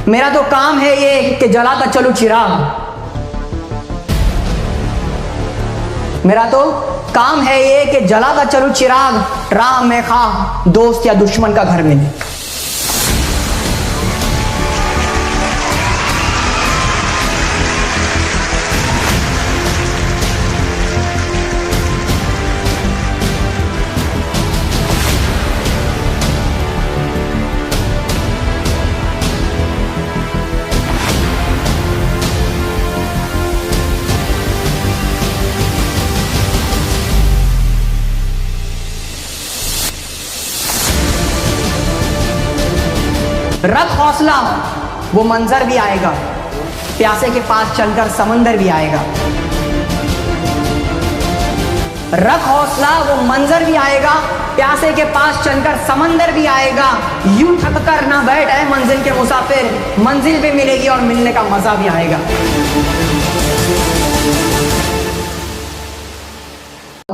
मेरा तो काम है ये कि जलाता चलूं चिराग। मेरा तो काम है ये कि जलाता चलूं चिराग, राह में खा दोस्त या दुश्मन का घर मिले। रख हौसला, वो मंजर भी आएगा, प्यासे के पास चलकर समंदर भी आएगा। रख हौसला, वो मंजर भी आएगा, प्यासे के पास चलकर समंदर भी आएगा। यूं थक कर ना बैठ है मंजिल के मुसाफिर, मंजिल भी मिलेगी और मिलने का मजा भी आएगा।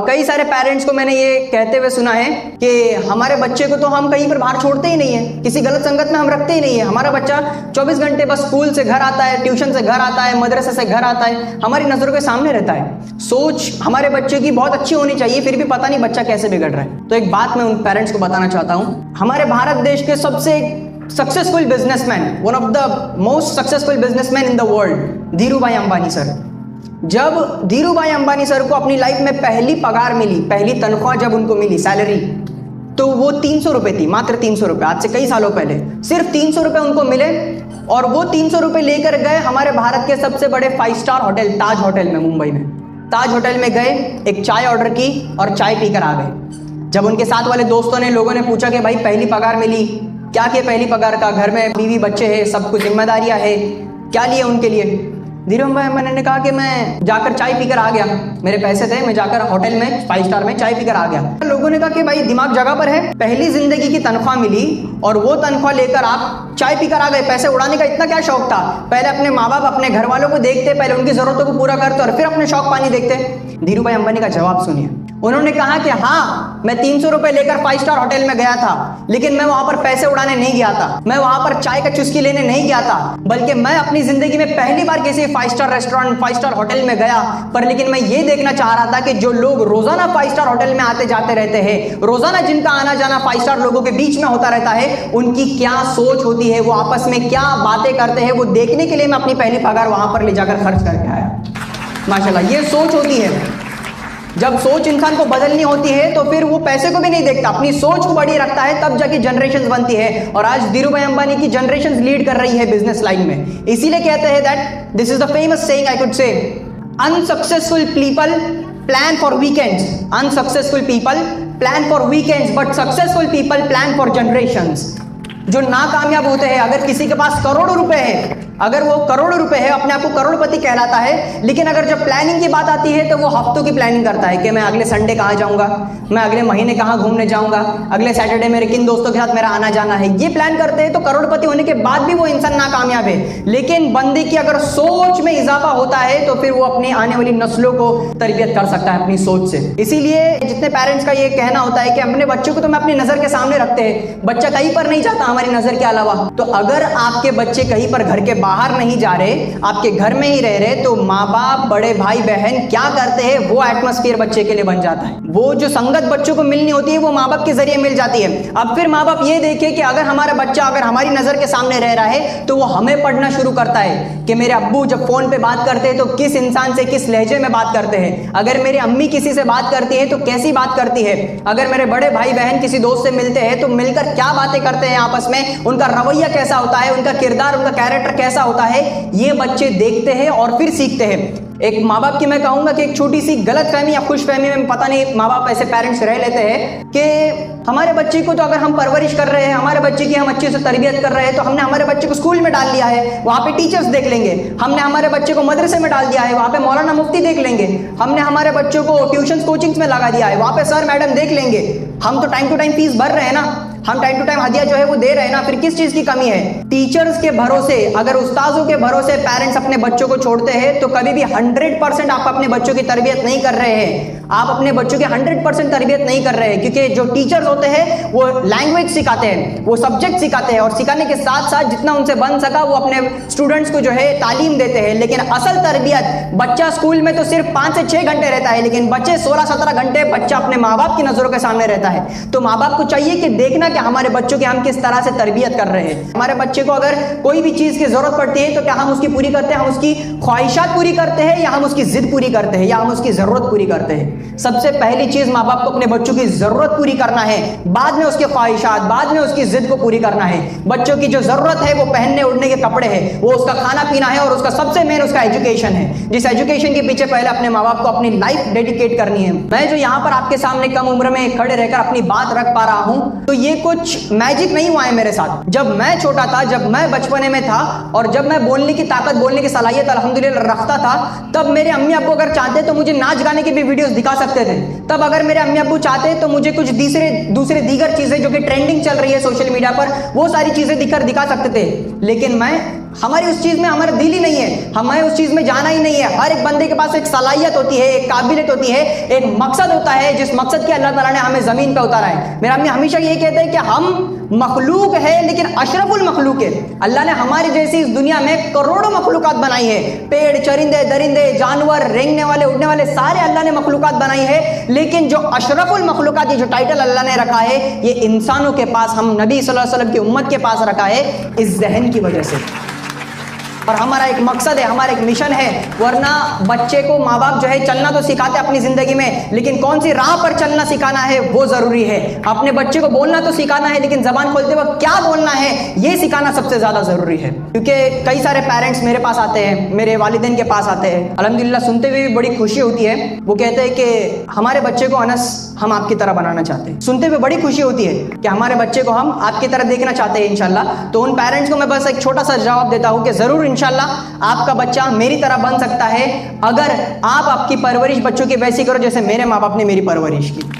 कई सारे पेरेंट्स को मैंने ये कहते हुए सुना है कि हमारे बच्चे को तो हम कहीं पर बाहर छोड़ते ही नहीं है, किसी गलत संगत में हम रखते ही नहीं है। हमारा बच्चा 24 घंटे बस स्कूल से घर आता है, ट्यूशन से घर आता है, मदरसे से घर आता है, हमारी नजरों के सामने रहता है। सोच हमारे बच्चे की बहुत अच्छी होनी चाहिए, फिर भी पता नहीं बच्चा कैसे बिगड़ रहा है। तो एक बात मैं उन पेरेंट्स को बताना चाहता हूँ। हमारे भारत देश के सबसे successful businessman, one of the most successful businessman in the world, Dhirubhai Ambani sir. जब धीरूभाई अंबानी सर को अपनी लाइफ में पहली पगार मिली, पहली तनख्वाह जब उनको मिली, सैलरी, तो वो 300 रुपए थी, मात्र 300 रुपए, आज से कई सालों पहले सिर्फ 300 रुपए उनको मिले। और वो 300 रुपए लेकर गए हमारे भारत के सबसे बड़े 5 स्टार होटल ताज होटल में, मुंबई में ताज होटल में गए, एक चाय ऑर्डर की और चाय पीकर आ गए। जब उनके साथ वाले दोस्तों ने, लोगों ने पूछा कि भाई पहली पगार मिली, क्या किया पहली पगार का, घर में बीवी बच्चे हैं, सब कुछ जिम्मेदारियां है, क्या लिया उनके लिए? धीरूभाई अंबानी ने कहा कि मैं जाकर चाय पीकर आ गया, मेरे पैसे थे, मैं जाकर होटल में 5 स्टार में चाय पीकर आ गया। लोगों ने कहा कि भाई दिमाग जगह पर है, पहली जिंदगी की तनख्वाह मिली और वो तनख्वाह लेकर आप चाय पीकर आ गए, पैसे उड़ाने का इतना क्या शौक था? पहले अपने माँ बाप, अपने घर वालों को देखते, पहले उनकी जरूरतों को पूरा करते और फिर अपने शौक पानी देखते। धीरूभाई अंबानी का जवाब सुनिए। उन्होंने कहा कि हाँ, मैं 300 रुपए लेकर 5 स्टार होटल में गया था, लेकिन मैं वहां पर पैसे उड़ाने नहीं गया था, मैं वहां पर चाय का चुस्की लेने नहीं गया था, बल्कि मैं अपनी जिंदगी में पहली बार किसी 5 स्टार रेस्टोरेंट, 5 स्टार होटल में गया। पर लेकिन मैं ये देखना चाह रहा था कि जो लोग रोजाना 5 स्टार होटल में आते जाते रहते हैं, रोजाना जिनका आना जाना 5 स्टार लोगों के बीच में होता रहता है, उनकी क्या सोच होती है, वो आपस में क्या बातें करते हैं, वो देखने के लिए मैं अपनी पहली पगार वहां पर ले जाकर खर्च करके आया। माशाल्लाह, ये सोच होती है। जब सोच इंसान को बदलनी होती है तो फिर वो पैसे को भी नहीं देखता, अपनी सोच को बड़ी रखता है, तब जाके जनरेशंस बनती है। और आज धीरूभाई अंबानी की जनरेशंस लीड कर रही है बिजनेस लाइन में। इसीलिए कहते हैं that this is the famous saying, I could say, unsuccessful people plan for weekends, unsuccessful people plan for weekends, but successful people plan for generations. जो नाकामयाब होते हैं, अगर किसी के पास करोड़ों रुपए है, अगर वो करोड़ों रुपए है, अपने आप को करोड़पति कहलाता है, लेकिन अगर जब प्लानिंग की बात आती है तो वो हफ्तों की प्लानिंग करता है कि मैं अगले संडे कहाँ जाऊंगा, मैं अगले महीने कहाँ घूमने जाऊंगा, अगले सैटरडे मेरे किन दोस्तों के साथ मेरा आना जाना है, ये प्लान करते हैं। तो करोड़पति होने के बाद भी वो इंसान नाकामयाब है। लेकिन बंदे की अगर सोच में इजाफा होता है तो फिर वो अपनी आने वाली नस्लों को तरबियत कर सकता है अपनी सोच से। इसीलिए जितने पेरेंट्स का ये कहना होता है कि अपने बच्चों को तो मैं अपनी नजर के सामने रखते हैं, बच्चा कहीं पर नहीं जाता हमारी नजर के अलावा। तो अगर आपके बच्चे कहीं पर घर के बाहर नहीं जा रहे, आपके घर में ही रह रहे, तो माँ बाप, बड़े भाई बहन क्या करते हैं, वो एटमॉस्फेयर बच्चे के लिए बन जाता है। वो जो संगत बच्चों को मिलनी होती है वो माँ बाप के जरिए मिल जाती है। अब फिर माँ बाप ये देखे कि अगर हमारा बच्चा अगर हमारी नजर के सामने रह रहा है तो वो हमें पढ़ना शुरू करता है कि मेरे अब्बू जब फोन पे बात करते हैं तो किस इंसान से किस लहजे में बात करते हैं, अगर मेरी अम्मी किसी से बात करती है तो कैसी बात करती है, अगर मेरे बड़े भाई बहन किसी दोस्त से मिलते हैं तो मिलकर क्या बातें करते हैं आपस में, उनका रवैया कैसा होता है, उनका किरदार, उनका कैरेक्टर कैसा होता है, ये बच्चे देखते हैं और फिर सीखते हैं। एक माँ बाप की मैं कहूंगा कि एक छोटी सी गलतफहमी या खुशफहमी में, पता नहीं माँ बाप ऐसे पेरेंट्स रह लेते हैं कि हमारे बच्चे को तो अगर हम परवरिश कर रहे हैं, हमारे बच्चे की हम अच्छे से तरबियत कर रहे हैं, तो हमने हमारे बच्चे को स्कूल में डाल लिया है, वहाँ पे टीचर्स देख लेंगे, हमने हमारे बच्चे को मदरसे में डाल दिया है, वहाँ पे मौलाना मुफ्ती देख लेंगे, हमने हमारे बच्चों को ट्यूशन कोचिंग्स में लगा दिया है, वहाँ पे सर मैडम देख लेंगे, हम तो टाइम टू टाइम फीस भर रहे हैं ना। हम टाइम टू टाइम हदिया जो है वो दे रहे हैं ना, फिर किस चीज की कमी है? टीचर्स के भरोसे, अगर उस्ताजों के भरोसे पेरेंट्स अपने बच्चों को छोड़ते हैं तो कभी भी 100% आप अपने बच्चों की तरबियत नहीं कर रहे हैं। आप अपने बच्चों की 100% तरबियत नहीं कर रहे हैं, क्योंकि जो टीचर्स होते हैं वो लैंग्वेज सिखाते हैं, वो सब्जेक्ट सिखाते हैं, और सिखाने के साथ साथ जितना उनसे बन सका वो अपने स्टूडेंट्स को जो है तालीम देते हैं। लेकिन असल तरबियत, बच्चा स्कूल में तो सिर्फ 5 से 6 घंटे रहता है, लेकिन बच्चे 16-17 घंटे बच्चा अपने माँ बाप की नजरों के सामने रहता है। तो माँ बाप को चाहिए कि देखना कि हमारे बच्चों की हम किस तरह से तरबियत कर रहे हैं। हमारे बच्चे को अगर कोई भी चीज की जरूरत पड़ती है तो क्या हम उसकी पूरी करते हैं, हम उसकी ख्वाहिशात पूरी करते हैं, या हम उसकी जिद पूरी करते हैं, या हम उसकी जरूरत पूरी करते हैं? सबसे पहली चीज माँ बाप को अपने बच्चों की जरूरत पूरी करना है, बाद में उसके ख्वाहिशात, बाद में उसकी जिद को पूरी करना है। बच्चों की जो जरूरत है वो पहनने उड़ने के कपड़े हैं, वो उसका खाना पीना है, और उसका सबसे मेन उसका एजुकेशन है। जिस एजुकेशन के पीछे पहले अपने माँ बाप को अपनी लाइफ डेडिकेट करनी है। मैं जो यहाँ पर आपके सामने कम उम्र में खड़े रहकर अपनी बात रख पा रहा हूँ, तो ये कुछ मैजिक नहीं हुआ है मेरे साथ। जब मैं छोटा था, जब मैं बचपने में था, और जब मैं बोलने की ताकत, बोलने की सलाहियत अल्हम्दुलिल्लाह रखता था, तब मेरे अम्मी अब्बू अगर चाहते तो मुझे नाच गाने की भी वीडियोस दिखा सकते थे। तब अगर मेरे अम्मी अब्बू चाहते तो मुझे कुछ दूसरे दीगर चीजें जो कि ट्रेंडिंग चल रही है सोशल मीडिया पर, वो सारी चीजें दिखा सकते थे। लेकिन हमारी उस चीज में हमारा दिल ही नहीं है, हमें उस चीज में जाना ही नहीं है। हर एक बंदे के पास एक सलाहियत होती है, एक काबिलियत होती है, एक मकसद होता है, जिस मकसद के अल्लाह ताला ने हमें जमीन पे उतारा है। मेरा अम्मी हमेशा ये कहते हैं कि हम मखलूक है लेकिन अशरफुल मखलूक है। अल्लाह ने हमारी जैसी इस दुनिया में करोड़ों मखलूकात बनाई है, पेड़, चरिंदे, दरिंदे, जानवर, रेंगने वाले, उड़ने वाले, सारे अल्लाह ने मखलूकात बनाई है। लेकिन जो अशरफुल मखलूकात, ये जो टाइटल अल्लाह ने रखा है, ये इंसानों के पास, हम नबी सल्लल्लाहु अलैहि वसल्लम की उम्मत के पास रखा है, इस जहन की वजह से। और हमारा एक मकसद है, हमारा एक मिशन है। वरना बच्चे को माँ बाप जो है चलना तो सिखाते अपनी जिंदगी में, लेकिन कौन सी राह पर चलना सिखाना है वो जरूरी है। अपने बच्चे को बोलना तो सिखाना है, लेकिन जबान खोलते वक्त क्या बोलना है ये सिखाना सबसे ज्यादा जरूरी है। क्योंकि कई सारे पेरेंट्स मेरे पास आते हैं, मेरे वालिदैन के पास आते हैं, अल्हम्दुलिल्लाह सुनते हुए भी बड़ी खुशी होती है। वो कहते हैं कि हमारे बच्चे को अनस हम आपकी तरह बनाना चाहते हैं। सुनते हुए बड़ी खुशी होती है कि हमारे बच्चे को हम आपकी तरह देखना चाहते हैं इंशाल्लाह। तो उन पेरेंट्स को मैं बस एक छोटा सा जवाब देता हूं कि जरूर इंशाल्लाह आपका बच्चा मेरी तरह बन सकता है, अगर आप आपकी परवरिश बच्चों की वैसी करो जैसे मेरे माँ बाप ने मेरी परवरिश की।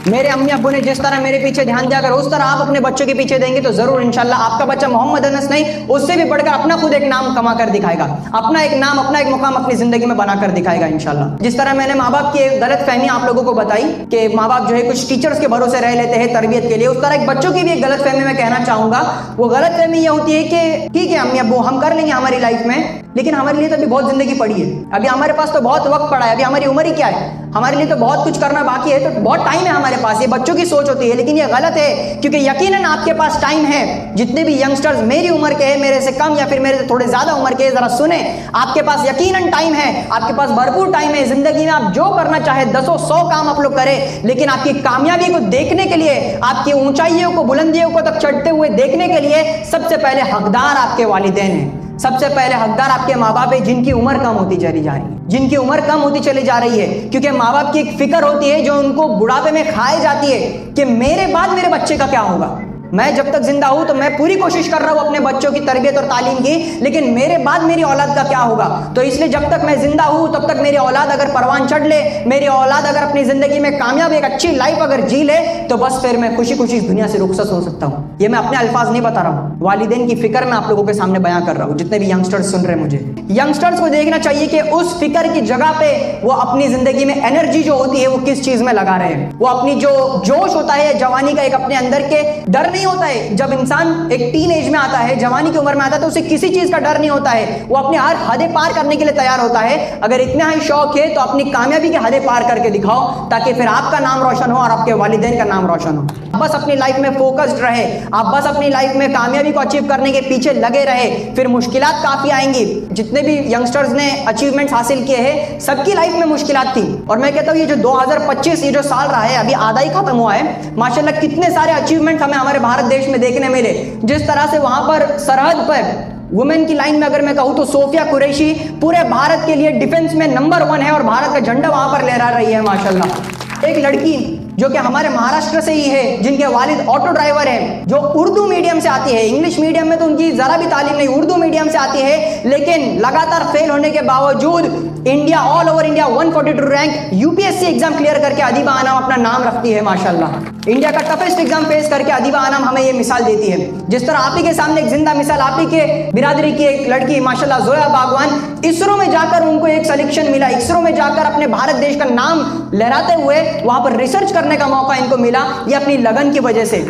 मेरे अम्मी अब्बू ने जिस तरह मेरे पीछे ध्यान दिया, अगर उस तरह आप अपने बच्चों के पीछे देंगे तो जरूर इंशाल्लाह आपका बच्चा मोहम्मद अनस नहीं, उससे भी बढ़कर अपना खुद एक नाम कमा कर दिखाएगा, अपना एक नाम, अपना एक मुकाम अपनी जिंदगी में बनाकर दिखाएगा इंशाल्लाह। जिस तरह मैंने माँ बाप की एक गलत फहमी आप लोगों को बताई कि माँ बाप जो है कुछ टीचर्स के भरोसे रह लेते हैं तरबियत के लिए, उस तरह एक बच्चों की भी एक गलत फहमी मैं कहना चाहूंगा। वो गलत फहमी ये होती है कि ठीक है अम्मी अब्बू हम कर लेंगे हमारी लाइफ में, लेकिन हमारे लिए तो अभी बहुत जिंदगी पड़ी है, अभी हमारे पास तो बहुत वक्त पड़ा है, अभी हमारी उम्र ही क्या है, हमारे लिए तो बहुत कुछ करना बाकी है, तो बहुत टाइम है हमारे पास। ये बच्चों की सोच होती है, लेकिन ये गलत है, क्योंकि यकीनन आपके पास टाइम है। जितने भी यंगस्टर्स मेरी उम्र के हैं, मेरे से कम या फिर मेरे से थोड़े ज्यादा उम्र के, जरा सुने, आपके पास यकीनन टाइम है, आपके पास भरपूर टाइम है। जिंदगी में आप जो करना चाहे 10-100 काम आप लोग करें, लेकिन आपकी कामयाबी को देखने के लिए, आपकी ऊंचाइयों को, बुलंदियों को तक चढ़ते हुए देखने के लिए सबसे पहले हकदार आपके वालिदैन हैं, सबसे पहले हकदार आपके माँ बाप है, जिनकी उम्र कम होती चली जा रही है, जिनकी उम्र कम होती चली जा रही है। क्योंकि माँ बाप की एक फिक्र होती है जो उनको बुढ़ापे में खाई जाती है कि मेरे बाद मेरे बच्चे का क्या होगा। मैं जब तक जिंदा हूं तो मैं पूरी कोशिश कर रहा हूं अपने बच्चों की तरबियत और तालीम की, लेकिन मेरे बाद मेरी औलाद का क्या होगा। तो इसलिए जब तक मैं जिंदा हूं तब तक मेरी औलाद अगर परवान चढ़ ले, मेरी औलाद अगर अपनी जिंदगी में कामयाब एक अच्छी लाइफ अगर जी ले, तो बस फिर मैं खुशी खुशी इस दुनिया से रुखसत हो सकता हूं। ये मैं अपने अल्फाज नहीं बता रहा हूं, वालिदैन की फिक्र मैं आप लोगों के सामने बयां कर रहा हूं। जितने भी यंगस्टर्स सुन रहे हैं, मुझे यंगस्टर्स को देखना चाहिए कि उस फिक्र की जगह पे वो अपनी जिंदगी में एनर्जी जो होती है वो किस चीज में लगा रहे हैं। वो अपनी जो जोश होता है जवानी का, एक अपने अंदर के डर नहीं होता है। जब इंसान एक टीन एज में आता है, जवानी की उम्र में आता है, तो उसे किसी चीज का डर नहीं होता है, वो अपने हर हदें पार करने के लिए तैयार होता है। अगर इतना ही शौक है तो अपनी कामयाबी की हदें पार करके दिखाओ, ताकि फिर आपका नाम रोशन हो और आपके वालिदैन का नाम रोशन हो। बस अपनी लाइफ में फोकस्ड रहे, आप बस अपनी लाइफ में कामयाबी को अचीव करने के पीछे लगे रहे, फिर मुश्किलात काफी आएंगी। जितने भी यंगस्टर्स ने अचीवमेंट्स हासिल किए हैं, सबकी लाइफ में मुश्किलात थी, और मैं कहता हूँ ये जो 2025 ये जो साल रहा है, अभी आधा ही खत्म हुआ है, माशाल्लाह कितने सारे अचीवमेंट हमें हमारे भारत देश में देखने मिले। जिस तरह से वहां पर सरहद पर वुमेन की लाइन में अगर मैं कहूं तो सोफिया कुरैशी पूरे भारत के लिए डिफेंस में नंबर 1 है और भारत का झंडा वहां पर लहरा रही है माशाल्लाह। एक लड़की जो कि हमारे महाराष्ट्र से ही है, जिनके वालिद ऑटो ड्राइवर हैं, जो उर्दू मीडियम से आती है, इंग्लिश मीडियम में तो उनकी जरा भी तालीम नहीं, उर्दू मीडियम से आती है, लेकिन लगातार फेल होने के बावजूद India, all over India 142 rank UPSC exam clear करके अदीबा आनाम अपना नाम रखती है माशाल्लाह। इंडिया का टफेस्ट एग्जाम फेस करके अदीबा आनाम हमें ये मिसाल देती है। जिस तरह आप ही के सामने एक जिंदा मिसाल, आप ही के बिरादरी की एक लड़की माशाल्लाह जोया बागवान, इसरो में जाकर उनको एक सिलेक्शन मिला, इसरो में जाकर अपने भारत देश का नाम लहराते हुए वहां पर रिसर्च करने का मौका इनको मिला, ये अपनी लगन की वजह से।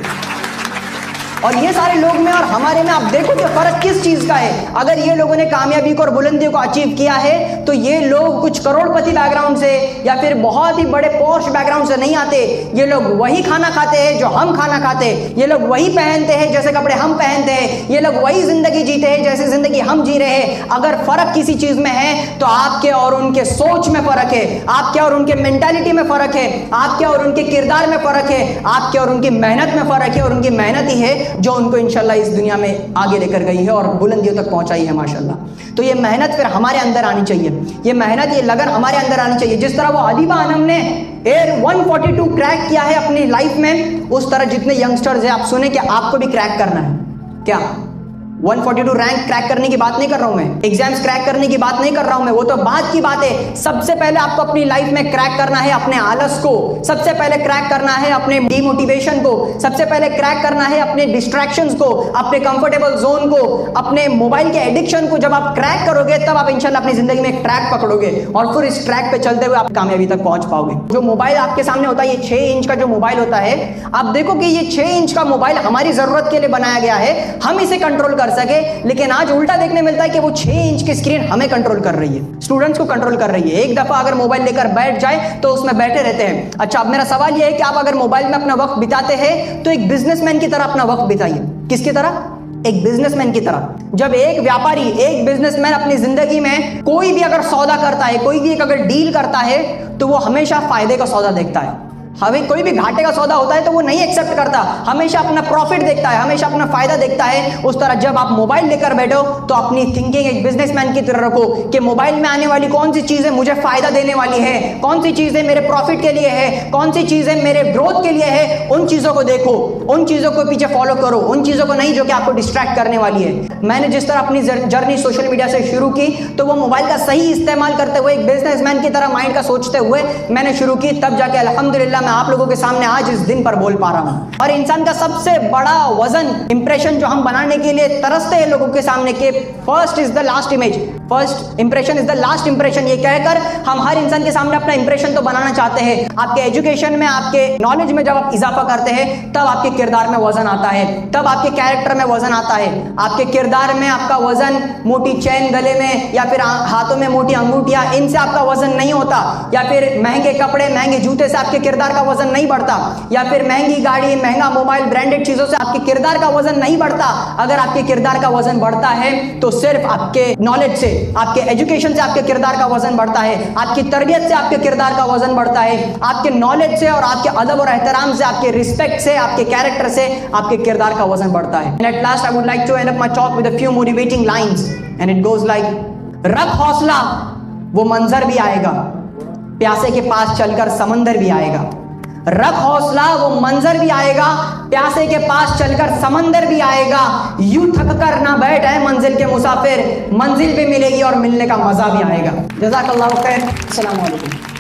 और ये सारे लोग में और हमारे में आप देखो कि फर्क किस चीज का है। अगर ये लोगों ने कामयाबी को और बुलंदियों को अचीव किया है तो ये लोग कुछ करोड़पति बैकग्राउंड से या फिर बहुत ही बड़े पॉश बैकग्राउंड से नहीं आते। ये लोग वही खाना खाते हैं जो हम खाना खाते हैं, ये लोग वही पहनते हैं जैसे कपड़े हम पहनते हैं, ये लोग वही जिंदगी जीते हैं जैसे जिंदगी हम जी रहे हैं। अगर फर्क किसी चीज में है तो आपके और उनके सोच में फर्क है, आपके और उनके मेंटालिटी में फर्क है, आपके और उनके किरदार में फर्क है, आपके और उनकी मेहनत में फर्क है। और उनकी मेहनत ही है जो उनको इंशाल्लाह इस दुनिया में आगे लेकर गई है और बुलंदियों तक पहुंचाई है माशाल्लाह। तो ये मेहनत फिर हमारे अंदर आनी चाहिए, ये मेहनत, ये लगन हमारे अंदर आनी चाहिए। जिस तरह वो अदीबा आनम ने एयर 142 क्रैक किया है अपनी लाइफ में, उस तरह जितने यंगस्टर्स हैं आप सुने कि आपको भी क्रैक करना है। क्या 142 रैंक क्रैक करने की बात नहीं कर रहा हूं मैं, एग्जाम्स क्रैक करने की बात नहीं कर रहा हूं मैं, वो तो बात की बात है। सबसे पहले आपको अपनी लाइफ में क्रैक करना है अपने आलस को, सबसे पहले क्रैक करना है अपने डिमोटिवेशन को, सबसे पहले क्रैक करना है अपने डिस्ट्रैक्शंस को, अपने कंफर्टेबल जोन को, अपने मोबाइल के एडिक्शन को। जब आप क्रैक करोगे तब आप इंशाल्लाह अपनी जिंदगी में एक ट्रैक पकड़ोगे और फिर इस ट्रैक पे चलते हुए आप कामयाबी तक पहुंच पाओगे। जो मोबाइल आपके सामने होता है, ये 6 इंच का जो मोबाइल होता है, आप देखो कि ये 6 इंच का मोबाइल हमारी जरूरत के लिए बनाया गया है, हम इसे कंट्रोल कर सके। लेकिन आज उल्टा देखने मिलता है कि वो 6 इंच की स्क्रीन हमें कंट्रोल कर रही है, स्टूडेंट्स को कंट्रोल कर रही है। एक दफा अगर मोबाइल लेकर बैठ जाए तो उसमें बैठे रहते हैं। अच्छा, अब मेरा सवाल यह है कि आप अगर मोबाइल में अपना वक्त बिताते हैं तो एक बिजनेसमैन की तरह अपना वक्त बिताइए। किसकी तरह? एक बिजनेसमैन की तरह। जब एक व्यापारी, एक बिजनेसमैन अपनी जिंदगी में कोई भी अगर सौदा करता है, कोई भी अगर डील करता है, तो वो हमेशा फायदे का सौदा देखता है। हमें कोई भी घाटे का सौदा होता है तो वो नहीं एक्सेप्ट करता, हमेशा अपना प्रॉफिट देखता है, हमेशा अपना फायदा देखता है। उस तरह जब आप मोबाइल लेकर बैठो तो अपनी थिंकिंग एक बिजनेसमैन की तरह रखो कि मोबाइल में आने वाली कौन सी चीजें मुझे फायदा देने वाली है, कौन सी चीजें मेरे प्रॉफिट के लिए है, कौन सी चीजें मेरे ग्रोथ के लिए है। उन चीजों को देखो, उन चीजों को पीछे फॉलो करो, उन चीजों को नहीं जो कि आपको डिस्ट्रैक्ट करने वाली है। मैंने जिस तरह अपनी जर्नी सोशल मीडिया से शुरू की तो वो मोबाइल का सही इस्तेमाल करते हुए, एक बिजनेसमैन की तरह माइंड का सोचते हुए मैंने शुरू की। तब जाके अल्हम्दुलिल्लाह मैं आप लोगों के सामने आज इस दिन पर बोल पा रहा हूं। और इंसान का सबसे बड़ा वजन, इंप्रेशन जो हम बनाने के लिए तरसते हैं लोगों के सामने कि first is the last image, first impression is the last impression, ये कहकर हम हर इंसान के सामने अपना इंप्रेशन तो बनाना चाहते हैं। आपके एजुकेशन में, आपके नॉलेज में जब आप इजाफा करते हैं तब आपके किरदार में वजन आता है, तब आपके कैरेक्टर में वजन आता है। आपके किरदार में आपका वजन मोटी चैन गले में या फिर हाथों में मोटी अंगूठियां, इनसे आपका वजन नहीं होता, या फिर महंगे कपड़े, महंगे जूते से आपके किरदार का वजन नहीं बढ़ता, या फिर महंगी गाड़ी, महंगा मोबाइल, ब्रांडेड चीजों से आपके किरदार का वजन नहीं बढ़ता। अगर आपके किरदार का वजन बढ़ता है तो सिर्फ आपके नॉलेज से, आपके एजुकेशन से आपके किरदार का वजन बढ़ता है, आपकी तरबियत से आपके किरदार का वजन बढ़ता है, आपके नॉलेज से और आपके अदब और एहतराम से, आपके रिस्पेक्ट से, आपके कैरेक्टर से आपके किरदार का वजन बढ़ता है। And at last I would like to end up my talk with a few motivating lines and it goes like, रख हौसला वो मंजर भी आएगा, प्यासे के पास चलकर समंदर भी आएगा। रख हौसला वो मंजर भी आएगा, प्यासे के पास चलकर समंदर भी आएगा। यूं थक कर ना बैठ है मंजिल के मुसाफिर, मंजिल भी मिलेगी और मिलने का मजा भी आएगा। जज़ाकल्लाहु खैर। अस्सलाम वालेकुम।